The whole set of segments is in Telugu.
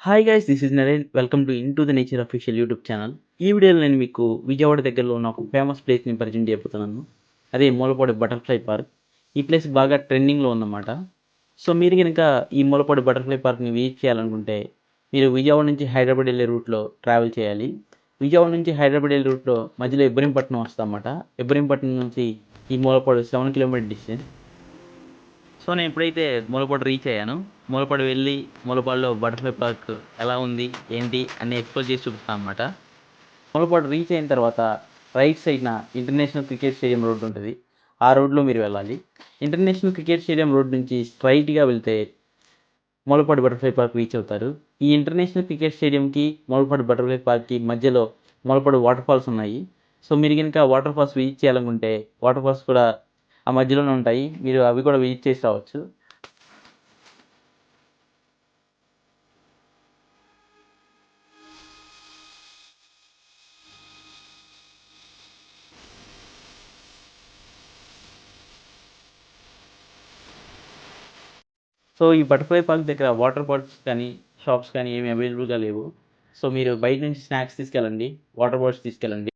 Hi guys, this is Naren. Welcome to into the nature official YouTube channel. ఈ వీడియోలో నేను మీకు విజయవాడ దగ్గరలో ఉన్న ఒక ఫేమస్ ప్లేస్ని పరిచయం చేయబోతున్నాను. అదే మూలపాడు బటర్ఫ్లై పార్క్. ఈ ప్లేస్ బాగా ట్రెండింగ్లో ఉందన్నమాట. సో మీరు కనుక ఈ మూలపాడు బటర్ఫ్లై పార్క్ని విజిట్ చేయాలనుకుంటే మీరు విజయవాడ నుంచి హైదరాబాద్ వెళ్ళే రూట్లో ట్రావెల్ చేయాలి. విజయవాడ నుంచి హైదరాబాద్ వెళ్ళే రూట్లో మధ్యలో ఇబ్రహీంపట్నం వస్తామన్నమాట. ఇబ్రహీంపట్నం నుంచి ఈ మూలపాడు 7 కిలోమీటర్ డిస్టెన్స్. సో నేను ఎప్పుడైతే మూలపాడు రీచ్ అయ్యాను, మూలపాడు వెళ్ళి మూలపాడులో బటర్ఫ్లై పార్క్ ఎలా ఉంది ఏంటి అన్ని ఎక్స్ప్లోర్ చేసి చూపిస్తాను అనమాట. మూలపాడు రీచ్ అయిన తర్వాత రైట్ సైడ్న ఇంటర్నేషనల్ క్రికెట్ స్టేడియం రోడ్ ఉంటుంది. ఆ రోడ్లో మీరు వెళ్ళాలి. ఇంటర్నేషనల్ క్రికెట్ స్టేడియం రోడ్ నుంచి స్ట్రైట్గా వెళ్తే మూలపాడు బటర్ఫ్లై పార్క్ రీచ్ అవుతారు. ఈ ఇంటర్నేషనల్ క్రికెట్ స్టేడియంకి మూలపాడు బటర్ఫ్లై పార్క్కి మధ్యలో మూలపాడు వాటర్ ఫాల్స్ ఉన్నాయి. సో మీరు కనుక వాటర్ ఫాల్స్ విజిట్ చేయాలనుకుంటే వాటర్ ఫాల్స్ కూడా ఆ మధ్యలోనే ఉంటాయి. మీరు అవి కూడా విజిట్ చేసి రావచ్చు. సో ఈ బటర్ఫ్లై పార్క్ దగ్గర వాటర్ బాటిల్స్ కానీ షాప్స్ కానీ ఏమి అవైలబుల్గా లేవు. సో మీరు బయట నుంచి స్నాక్స్ తీసుకెళ్ళండి, వాటర్ బాటిల్స్ తీసుకెళ్ళండి.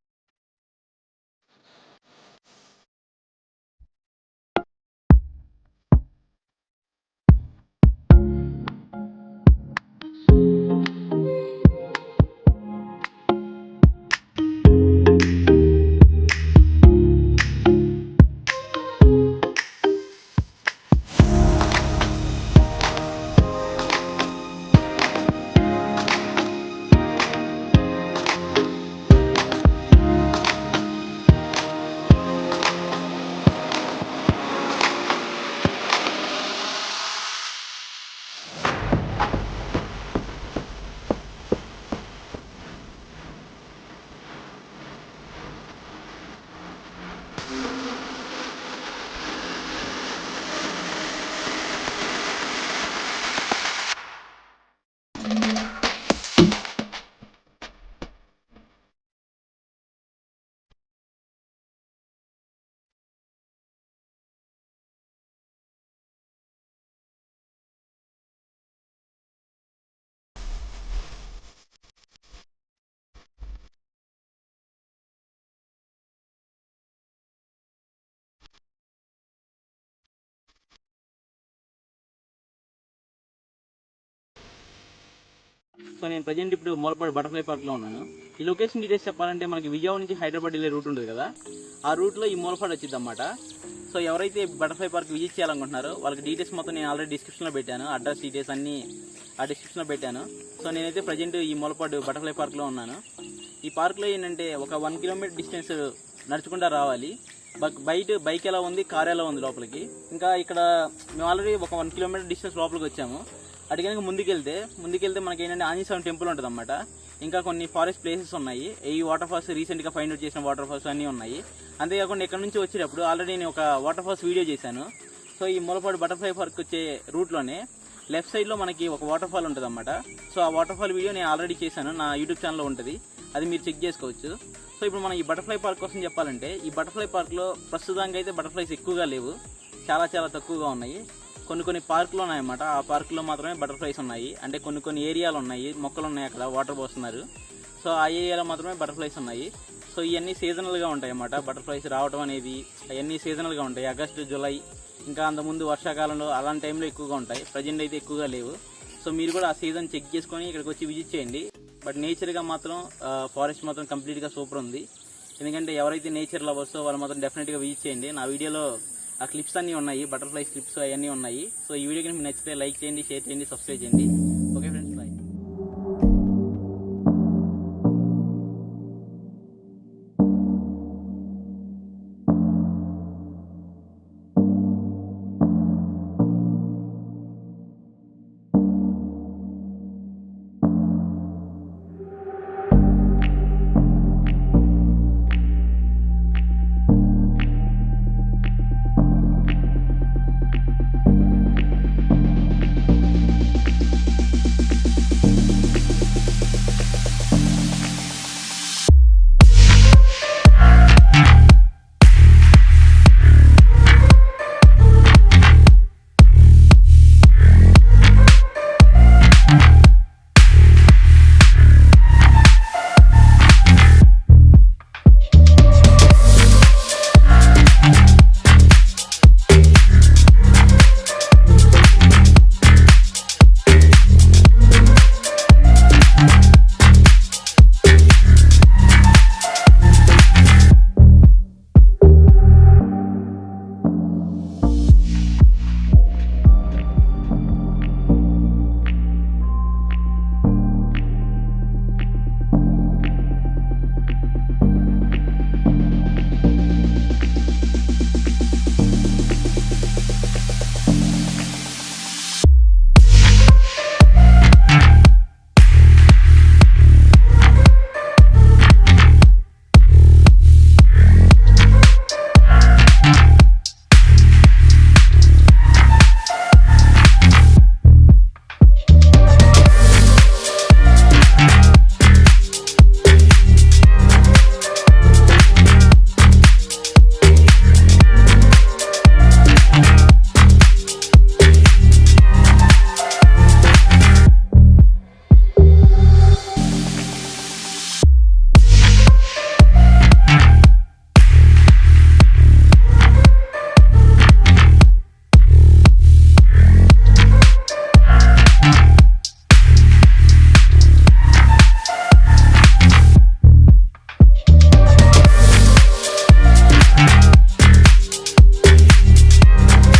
సో నేను ప్రజెంట్ ఇప్పుడు మూలపాడు బటర్ఫ్లై పార్క్లో ఉన్నాను. ఈ లొకేషన్ డీటెయిల్స్ చెప్పాలంటే మనకి విజయవాడ నుంచి హైదరాబాద్ వెళ్ళే రూట్ ఉంటుంది కదా, ఆ రూట్లో ఈ మూలపాడు వచ్చింది అన్నమాట. సో ఎవరైతే బటర్ఫ్లై పార్క్ విజిట్ చేయాలనుకుంటున్నారో వాళ్ళకి డీటెయిల్స్ మొత్తం నేను ఆల్రెడీ డిస్క్రిప్షన్లో పెట్టాను. అడ్రస్ డీటెయిల్స్ అన్నీ ఆ డిస్క్రిప్షన్లో పెట్టాను. సో నేనైతే ప్రజెంట్ ఈ మూలపాడు బటర్ఫ్లై పార్క్లో ఉన్నాను. ఈ పార్క్లో ఏంటంటే ఒక 1 కిలోమీటర్ డిస్టెన్స్ నడుచుకుంటూ రావాలి. బయట బైక్ ఎలా ఉంది, కార్ ఎలా ఉంది లోపలికి. ఇంకా ఇక్కడ మేము ఆల్రెడీ ఒక 1 కిలోమీటర్ డిస్టెన్స్ లోపలికి వచ్చాము. అటు కనుక ముందుకెళ్తే మనకి ఏంటంటే ఆంజనేయ స్వామి టెంపుల్ ఉంటుంది అన్నమాట. ఇంకా కొన్ని ఫారెస్ట్ ప్లేసెస్ ఉన్నాయి. ఈ వాటర్ ఫాల్స్ రీసెంట్గా ఫైండ్ అవుట్ చేసిన వాటర్ ఫాల్స్ అన్నీ ఉన్నాయి. అంతేకాకుండా ఇక్కడ నుంచి వచ్చేటప్పుడు ఆల్రెడీ నేను ఒక వాటర్ ఫాల్స్ వీడియో చేశాను. సో ఈ మూలపాడు బటర్ఫ్లై పార్క్ వచ్చే రూట్లోనే లెఫ్ట్ సైడ్లో మనకి ఒక వాటర్ ఫాల్ ఉంటుంది అన్నమాట. సో ఆ వాటర్ ఫాల్ వీడియో నేను ఆల్రెడీ చేశాను, నా యూట్యూబ్ ఛానల్లో ఉంటుంది, అది మీరు చెక్ చేసుకోవచ్చు. సో ఇప్పుడు మనం ఈ బటర్ఫ్లై పార్క్ కోసం చెప్పాలంటే ఈ బటర్ఫ్లై పార్క్లో ప్రస్తుతానికి అయితే బటర్ఫ్లైస్ ఎక్కువగా లేవు, చాలా చాలా తక్కువగా ఉన్నాయి. కొన్ని పార్కులు ఉన్నాయన్నమాట. ఆ పార్కులో మాత్రమే బటర్ఫ్లైస్ ఉన్నాయి. అంటే కొన్ని ఏరియాలు ఉన్నాయి, మొక్కలు ఉన్నాయి, అక్కడ వాటర్ పోస్తున్నారు. సో ఆ ఏరియాలో మాత్రమే బటర్ఫ్లైస్ ఉన్నాయి. సో ఇవన్నీ సీజనల్గా ఉంటాయి అన్నమాట. బటర్ఫ్లైస్ రావడం అనేది అవన్నీ సీజనల్గా ఉంటాయి. ఆగస్టు, జూలై, ఇంకా అంతకుముందు వర్షాకాలంలో అలాంటి టైంలో ఎక్కువగా ఉంటాయి. ప్రజెంట్ అయితే ఎక్కువగా లేవు. సో మీరు కూడా ఆ సీజన్ చెక్ చేసుకొని ఇక్కడికి వచ్చి విజిట్ చేయండి. బట్ నేచర్గా మాత్రం ఫారెస్ట్ మాత్రం కంప్లీట్గా సూపర్ ఉంది. ఎందుకంటే ఎవరైతే నేచర్ లవర్స్ వాళ్ళు మాత్రం డెఫినెట్గా విజిట్ చేయండి. నా వీడియోలో ఆ క్లిప్స్ అన్నీ ఉన్నాయి, బటర్ఫ్లై క్లిప్స్ అవన్నీ ఉన్నాయి. సో ఈ వీడియో కనుక మీకు నచ్చితే లైక్ చేయండి, షేర్ చేయండి, సబ్స్క్రైబ్ చేయండి.